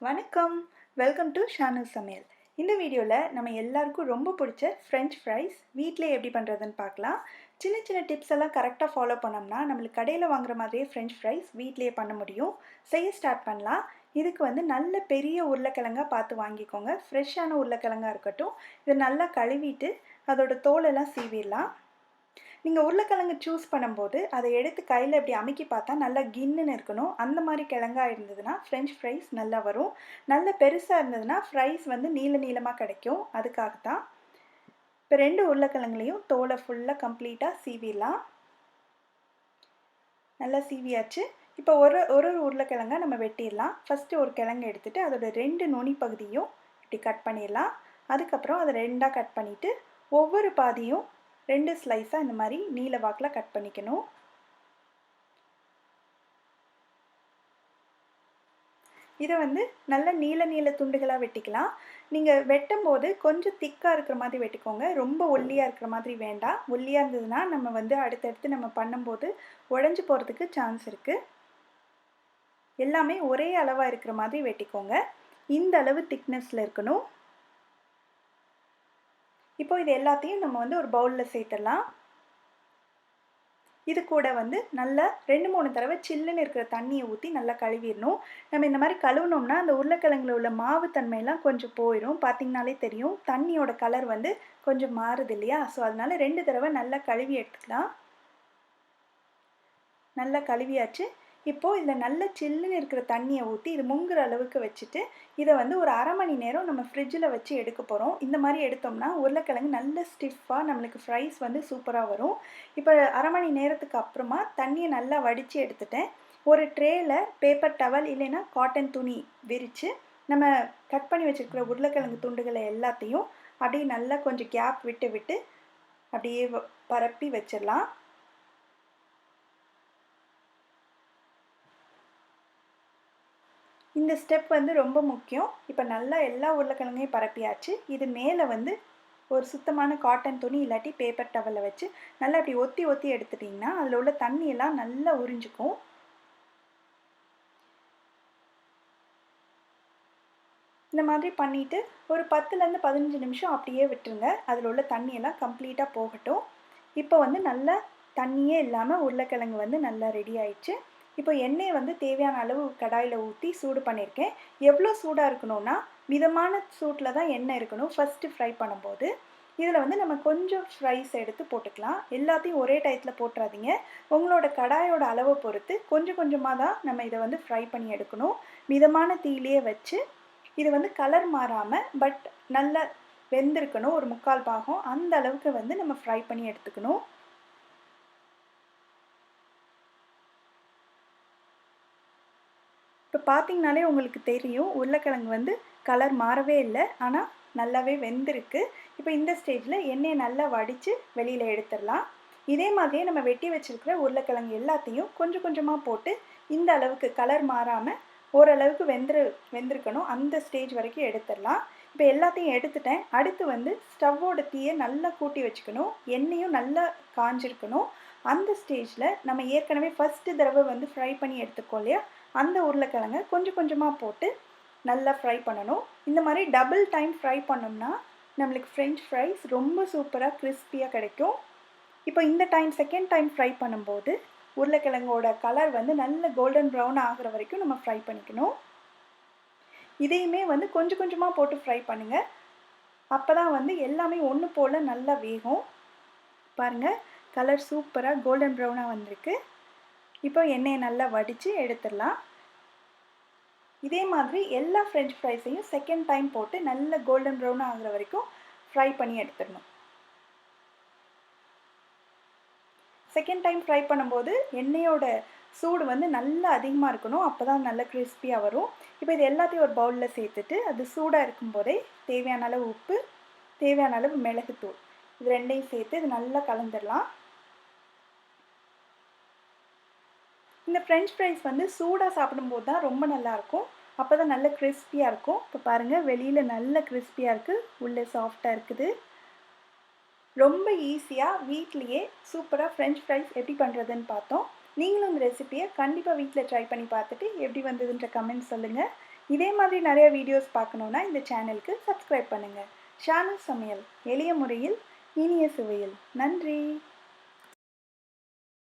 வணக்கம். Welcome to Shanu சமையல். இந்த வீடியோவில் நம்ம எல்லாருக்கும் ரொம்ப பிடிச்ச ஃப்ரெஞ்ச் ஃப்ரைஸ் வீட்டிலே எப்படி பண்ணுறதுன்னு பார்க்கலாம். சின்ன சின்ன டிப்ஸ் எல்லாம் கரெக்டாக ஃபாலோ பண்ணோம்னா நம்மளுக்கு கடையில் வாங்குற மாதிரியே ஃப்ரெஞ்ச் ஃப்ரைஸ் வீட்டிலேயே பண்ண முடியும். செய்ய ஸ்டார்ட் பண்ணலாம். இதுக்கு நல்ல பெரிய உருளைக்கிழங்கா பார்த்து வாங்கிக்கோங்க. ஃப்ரெஷ்ஷான உருளைக்கிழங்கா இருக்கட்டும். இதை நல்லா கழுவிட்டு அதோட தோலெல்லாம் சீவிடலாம். நீங்கள் உருளைக்கிழங்கு சூஸ் பண்ணும்போது அதை எடுத்து கையில் இப்படி அமுக்கி பார்த்தா நல்லா கின்னுன்னு இருக்கணும். அந்த மாதிரி கிழங்கா இருந்ததுன்னா ஃப்ரெஞ்ச் ஃப்ரைஸ் நல்லா வரும். நல்ல பெருசாக இருந்ததுன்னா ஃப்ரைஸ் நீள நீளமாக கிடைக்கும். அதுக்காகத்தான். இப்போ 2 உருளைக்கிழங்குலையும் தோலை ஃபுல்லாக கம்ப்ளீட்டாக சீவிடலாம். நல்லா சீவியாச்சு. இப்போ ஒரு உருளைக்கிழங்கா நம்ம வெட்டிடலாம். ஃபஸ்ட்டு ஒரு கிழங்கு எடுத்துகிட்டு அதோட 2 நுனி பகுதியும் இப்படி கட் பண்ணிடலாம். அதுக்கப்புறம் அதை 2ஆக கட் பண்ணிவிட்டு ஒவ்வொரு பாதியும் 2 ஸ்லைஸாக இந்த மாதிரி நீல வாக்கில் கட் பண்ணிக்கணும். இதை நல்ல நீல நீல துண்டுகளாக வெட்டிக்கலாம். நீங்கள் வெட்டும் போது கொஞ்சம் திக்காக இருக்கிற மாதிரி வெட்டிக்கோங்க. ரொம்ப ஒல்லியாக இருக்கிற மாதிரி வேண்டாம். ஒல்லியாக இருந்ததுன்னா நம்ம அடுத்தடுத்து நம்ம பண்ணும்போது உடஞ்சி போகிறதுக்கு சான்ஸ் இருக்குது. எல்லாமே ஒரே அளவாக இருக்கிற மாதிரி வெட்டிக்கோங்க. இந்த அளவு திக்னஸில் இருக்கணும். இப்போ இது எல்லாத்தையும் நம்ம ஒரு பவுலில் சேர்த்துடலாம். இது கூட நல்லா 2-3 தடவை சில்லுன்னு இருக்கிற தண்ணியை ஊற்றி நல்லா கழுவிடணும். நம்ம இந்த மாதிரி கழுவினோம்னா அந்த உருளைக்கிழங்குல உள்ள மாவு தன்மையெல்லாம் கொஞ்சம் போயிடும். பார்த்திங்கனாலே தெரியும் தண்ணியோட கலர் கொஞ்சம் மாறுது இல்லையா? ஸோ அதனால 2 தடவை நல்லா கழுவி எடுத்துக்கலாம். நல்லா கழுவியாச்சு. இப்போது இதில் நல்ல சில்லுன்னு இருக்கிற தண்ணியை ஊற்றி இது முங்குற அளவுக்கு வச்சுட்டு இதை ஒரு அரை மணி நேரம் நம்ம ஃப்ரிட்ஜில் வச்சு எடுக்க போகிறோம். இந்த மாதிரி எடுத்தோம்னா உருளைக்கிழங்கு நல்ல ஸ்டிஃபாக நம்மளுக்கு ஃப்ரைஸ் சூப்பராக வரும். இப்போ அரை மணி நேரத்துக்கு அப்புறமா தண்ணியை நல்லா வடித்து எடுத்துட்டேன். ஒரு ட்ரேயில் பேப்பர் டவல் இல்லைன்னா காட்டன் துணி விரித்து நம்ம கட் பண்ணி வச்சுருக்கிற உருளைக்கிழங்கு துண்டுகளை எல்லாத்தையும் அப்படியே நல்லா கொஞ்சம் கேப் விட்டு விட்டு அப்படியே பரப்பி வச்சிடலாம். இந்த ஸ்டெப் ரொம்ப முக்கியம். இப்போ நல்லா எல்லா உருளைக்கிழங்கையும் பரப்பியாச்சு. இது மேலே ஒரு சுத்தமான காட்டன் துணி இல்லாட்டி பேப்பர் டவலை வச்சு நல்லா அப்படி ஒத்தி ஒத்தி எடுத்துட்டிங்கன்னா அதில் உள்ள தண்ணியெல்லாம் நல்லா உறிஞ்சிக்கும். இந்த மாதிரி பண்ணிவிட்டு ஒரு 10லேருந்து 15 நிமிஷம் அப்படியே விட்டுருங்க. அதில் உள்ள தண்ணியெல்லாம் கம்ப்ளீட்டாக போகட்டும். இப்போ நல்லா தண்ணியே இல்லாமல் உருளைக்கிழங்கு நல்லா ரெடி ஆயிடுச்சு. இப்போ எண்ணெயை தேவையான அளவு கடாயில் ஊற்றி சூடு பண்ணியிருக்கேன். எவ்வளோ சூடாக இருக்கணும்னா மிதமான சூட்டில் தான் எண்ணெய் இருக்கணும் ஃபஸ்ட்டு ஃப்ரை பண்ணும்போது. இதில் நம்ம கொஞ்சம் ஃப்ரைஸ் எடுத்து போட்டுக்கலாம். எல்லாத்தையும் ஒரே டயத்தில் போட்டுறாதீங்க. உங்களோட கடாயோட அளவை பொறுத்து கொஞ்சம் கொஞ்சமாக தான் நம்ம இதை ஃப்ரை பண்ணி எடுக்கணும். மிதமான தீயிலேயே வச்சு இது கலர் மாறாமல் பட் நல்லா வெந்திருக்கணும். ஒரு 3/4 பாகம் அந்த அளவுக்கு நம்ம ஃப்ரை பண்ணி எடுத்துக்கணும். இப்போ பார்த்திங்கனாலே உங்களுக்கு தெரியும் உருளைக்கிழங்கு கலர் மாறவே இல்லை, ஆனால் நல்லாவே வெந்திருக்கு. இப்போ இந்த ஸ்டேஜில் எண்ணெயை நல்லா வடித்து வெளியில் எடுத்துடலாம். இதே மாதிரியே நம்ம வெட்டி வச்சுருக்கிற உருளைக்கிழங்கு எல்லாத்தையும் கொஞ்சம் கொஞ்சமாக போட்டு இந்த அளவுக்கு கலர் மாறாமல் ஓரளவுக்கு வெந்திருக்கணும். அந்த ஸ்டேஜ் வரைக்கும் எடுத்துடலாம். இப்போ எல்லாத்தையும் எடுத்துட்டேன். அடுத்து ஸ்டவ்வோட தீயை நல்லா கூட்டி வச்சுக்கணும். எண்ணெயும் நல்லா காஞ்சிருக்கணும். அந்த ஸ்டேஜில் நம்ம ஏற்கனவே ஃபஸ்ட்டு தடவை ஃப்ரை பண்ணி எடுத்துக்கோம் இல்லையா, அந்த உருளைக்கிழங்கை கொஞ்சம் கொஞ்சமாக போட்டு நல்லா ஃப்ரை பண்ணணும். இந்த மாதிரி டபுள் டைம் ஃப்ரை பண்ணோம்னா நம்மளுக்கு ஃப்ரெஞ்ச் ஃப்ரைஸ் ரொம்ப சூப்பராக கிறிஸ்பியாக கிடைக்கும். இப்போ இந்த செகண்ட் டைம் ஃப்ரை பண்ணும்போது உருளைக்கிழங்கோட கலர் நல்ல கோல்டன் ப்ரௌன் ஆகிற வரைக்கும் நம்ம ஃப்ரை பண்ணிக்கணும். இதையுமே கொஞ்சம் கொஞ்சமாக போட்டு ஃப்ரை பண்ணுங்கள். அப்போ தான் எல்லாமே ஒன்று போல் நல்லா வேகும். பாருங்கள், கலர் சூப்பராக கோல்டன் ப்ரௌனாக வந்திருக்கு. இப்போ எண்ணெயை நல்லா வடித்து எடுத்துடலாம். இதே மாதிரி எல்லா ஃப்ரெஞ்ச் ஃப்ரைஸையும் செகண்ட் டைம் போட்டு நல்ல கோல்டன் ப்ரௌன் ஆகிற வரைக்கும் ஃப்ரை பண்ணி எடுத்துடணும். செகண்ட் டைம் ஃப்ரை பண்ணும்போது எண்ணெயோட சூடு நல்லா அதிகமாக இருக்கணும். அப்போ தான் நல்லா கிறிஸ்பியாக வரும். இப்போ இது எல்லாத்தையும் ஒரு பவுலில் சேர்த்துட்டு அது சூடாக இருக்கும்போதே தேவையான அளவு உப்பு, தேவையான அளவு மிளகுத்தூள், இது ரெண்டையும் சேர்த்து இது நல்லா கலந்துடலாம். இந்த ஃப்ரெஞ்ச் ஃப்ரைஸ் சூடாக சாப்பிடும்போது தான் ரொம்ப நல்லாயிருக்கும். அப்போ தான் நல்ல கிறிஸ்பியாக இருக்கும். இப்போ பாருங்கள், வெளியில் நல்ல கிறிஸ்பியாக இருக்குது, உள்ளே சாஃப்டாக இருக்குது. ரொம்ப ஈஸியாக வீட்லேயே சூப்பராக ஃப்ரெஞ்ச் ஃப்ரைஸ் எப்படி பண்ணுறதுன்னு பார்த்தோம். நீங்களும் இந்த ரெசிபியை கண்டிப்பாக வீட்டில் ட்ரை பண்ணி பார்த்துட்டு எப்படி வந்ததுன்ற கமெண்ட் சொல்லுங்கள். இதே மாதிரி நிறைய வீடியோஸ் பார்க்கணுன்னா இந்த சேனலுக்கு சப்ஸ்கிரைப் பண்ணுங்கள். ஷானு சமையல், எளிய முறையில் இனிய சுவையில். நன்றி.